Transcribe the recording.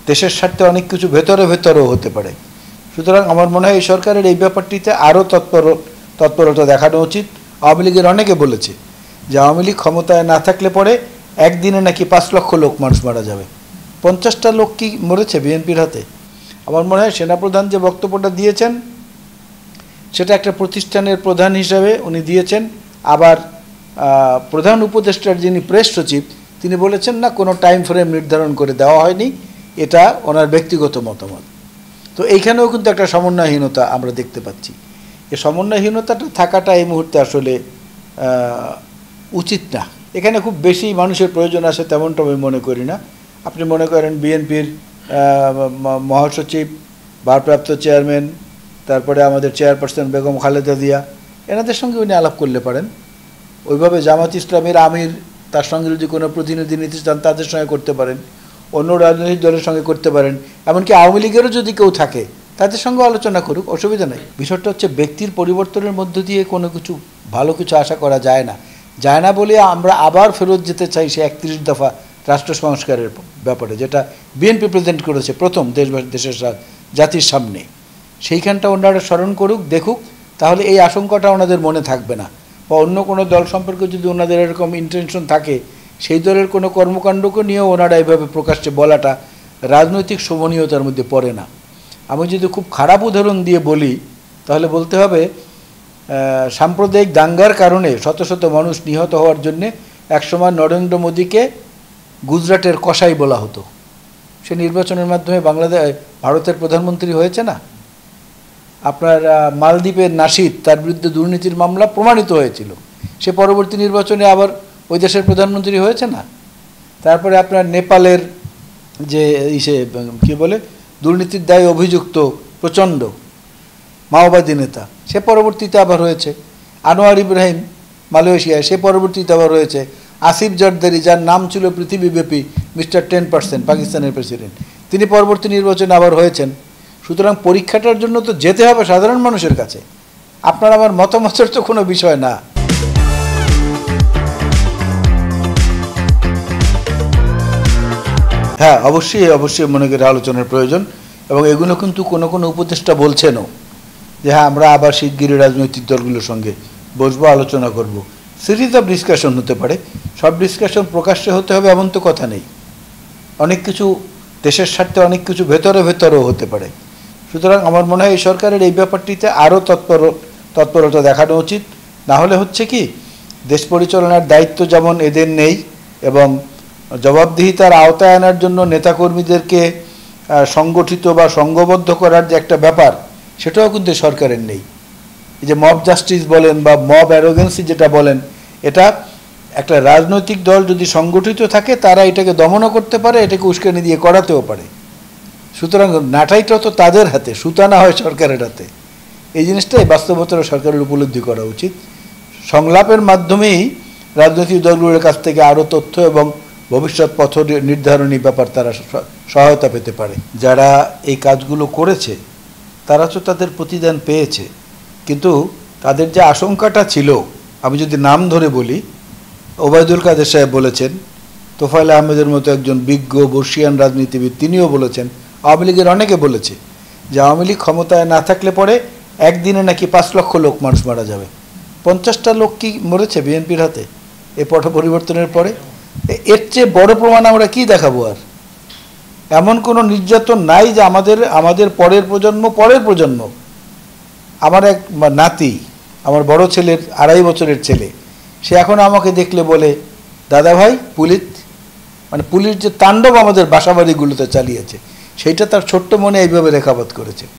দেশের স্বার্থে অনেক কিছু ভেতরেও হতে পারে। সুতরাং আমার মনে হয় এই সরকারের এই ব্যাপারটিতে আরও তৎপরতা দেখানো উচিত। আওয়ামী লীগের অনেকে বলেছে যে আওয়ামী লীগ ক্ষমতায় না থাকলে পরে একদিনে নাকি 5 লক্ষ মানুষ মারা যাবে। 50টা লোক কি মরেছে বিএনপির হাতে? আমার মনে হয় সেনাপ্রধান যে বক্তব্যটা দিয়েছেন সেটা একটা প্রতিষ্ঠানের প্রধান হিসাবে উনি দিয়েছেন। আবার প্রধান উপদেষ্টার যিনি প্রেস সচিব তিনি বলেছেন না, কোনো টাইম ফ্রেম নির্ধারণ করে দেওয়া হয়নি, এটা ওনার ব্যক্তিগত মতামত। তো এইখানেও কিন্তু একটা সমন্বয়হীনতা আমরা দেখতে পাচ্ছি। এই সমন্বয়হীনতাটা থাকাটা এই মুহূর্তে আসলে উচিত না। এখানে খুব বেশি মানুষের প্রয়োজন আছে তেমনটা আমি মনে করি না। আপনি মনে করেন বিএনপির মহাসচিব, ভারপ্রাপ্ত চেয়ারম্যান, তারপরে আমাদের চেয়ারপারসন বেগম খালেদা জিয়া, এনাদের সঙ্গে উনি আলাপ করলে পারেন। ওইভাবে জামাত ইসলামের আমির, তার সঙ্গে যদি কোনো প্রতিনিধি নিতে চান তাদের সঙ্গে করতে পারেন, অন্য রাজনৈতিক দলের সঙ্গে করতে পারেন, এমনকি আওয়ামী লীগেরও যদি কেউ থাকে তাদের সঙ্গে আলোচনা করুক, অসুবিধা নেই। বিষয়টা হচ্ছে ব্যক্তির পরিবর্তনের মধ্য দিয়ে কোনো কিছু ভালো কিছু আশা করা যায় না বলে আমরা আবার ফেরত যেতে চাই সে 31 দফা রাষ্ট্র সংস্কারের ব্যাপারে, যেটা বিএনপি প্রেজেন্ট করেছে প্রথম দেশের জাতির সামনে। সেইখানটা ওনারা স্মরণ করুক, দেখুক, তাহলে এই আশঙ্কাটা ওনাদের মনে থাকবে না। বা অন্য কোনো দল সম্পর্কে যদি ওনাদের এরকম ইন্টেনশন থাকে, সেই দলের কোনো কর্মকাণ্ডকে নিয়েও ওনারা এইভাবে প্রকাশ্যে বলাটা রাজনৈতিক শোভনীয়তার মধ্যে পড়ে না। আমি যদি খুব খারাপ উদাহরণ দিয়ে বলি তাহলে বলতে হবে সাম্প্রদায়িক দাঙ্গার কারণে শত শত মানুষ নিহত হওয়ার জন্যে একসময় নরেন্দ্র মোদীকে গুজরাটের কসাই বলা হতো। সে নির্বাচনের মাধ্যমে ভারতের প্রধানমন্ত্রী হয়েছে না। আপনার মালদ্বীপের নাশিদ, তার বিরুদ্ধে দুর্নীতির মামলা প্রমাণিত হয়েছিল, সে পরবর্তী নির্বাচনে আবার ওই দেশের প্রধানমন্ত্রী হয়েছে না। তারপরে আপনার নেপালের যে কী বলে দুর্নীতির দায়ে অভিযুক্ত প্রচণ্ড মাওবাদী নেতা, সে পরবর্তীতে আবার হয়েছে। আনোয়ার ইব্রাহিম মালয়েশিয়ায়, সে পরবর্তীতে আবার হয়েছে। আসিফ জরদারি, যার নাম ছিল পৃথিবীব্যাপী মিস্টার 10%, পাকিস্তানের প্রেসিডেন্ট, তিনি পরবর্তী নির্বাচনে আবার হয়েছেন। সুতরাং পরীক্ষাটার জন্য তো যেতে হবে সাধারণ মানুষের কাছে। আপনার আমার মতামতের তো কোনো বিষয় না। হ্যাঁ, অবশ্যই মনে করি আলোচনার প্রয়োজন, এবং এগুলো কিন্তু কোনো উপদেষ্টা বলছেনও যে হ্যাঁ আমরা আবার শিগগিরই রাজনৈতিক দলগুলোর সঙ্গে বসবো, আলোচনা করব। সিরিজ অফ ডিসকাশন হতে পারে, সব ডিসকাশন প্রকাশ্যে হতে হবে এমন তো কথা নেই। অনেক কিছু দেশের স্বার্থে অনেক কিছু ভেতরেও হতে পারে। সুতরাং আমার মনে হয় এই সরকারের এই ব্যাপারটিতে আরও তৎপরতা দেখানো উচিত। না হলে হচ্ছে কি, দেশ পরিচালনার দায়িত্ব যেমন এদের নেই, এবং জবাবদিহিতার আওতায় আনার জন্য নেতাকর্মীদেরকে সংগঠিত বা সংঘবদ্ধ করার যে একটা ব্যাপার, সেটাও কিন্তু সরকারের নেই। এই যে মব জাস্টিস বলেন বা মব অ্যারোগেন্সি যেটা বলেন, এটা একটা রাজনৈতিক দল যদি সংগঠিত থাকে তারা এটাকে দমনও করতে পারে, এটাকে উস্কানি দিয়ে করাতেও পারে। সুতরাং নাটাইটা তো তাদের হাতে, সুতানা হয় সরকারের হাতে। এই জিনিসটাই বাস্তবতার সরকারের উপলব্ধি করা উচিত। সংলাপের মাধ্যমেই রাজনৈতিক দলগুলোর কাছ থেকে আরও তথ্য এবং ভবিষ্যৎ পথ নির্ধারণী ব্যাপার তারা সহায়তা পেতে পারে। যারা এই কাজগুলো করেছে তারা তো তাদের প্রতিদান পেয়েছে, কিন্তু তাদের যে আশঙ্কাটা ছিল, আমি যদি নাম ধরে বলি, ওবায়দুল কাদের সাহেব বলেছেন, তোফায়েল আহমেদের মতো একজন বিজ্ঞ বর্ষিয়ান রাজনীতিবিদ তিনিও বলেছেন, আওয়ামী লীগের অনেকে বলেছে যে আওয়ামী লীগ ক্ষমতায় না থাকলে পরে একদিনে নাকি 5 লক্ষ মানুষ মারা যাবে। 50টা লোক কি মরেছে বিএনপির হাতে এই পট পরিবর্তনের পরে? এর চেয়ে বড় প্রমাণ আমরা কি দেখাবো? আর এমন কোনো নির্যাতন নাই যে আমাদের পরের প্রজন্ম। আমার এক নাতি, আমার বড় ছেলের 2.5 বছরের ছেলে, সে এখন আমাকে দেখলে বলে, দাদা ভাই পুলিশ যে তাণ্ডব আমাদের বাসাবাড়িগুলোতে চালিয়েছে, সেইটা তার ছোট্ট মনে এইভাবে রেখাপাত করেছে।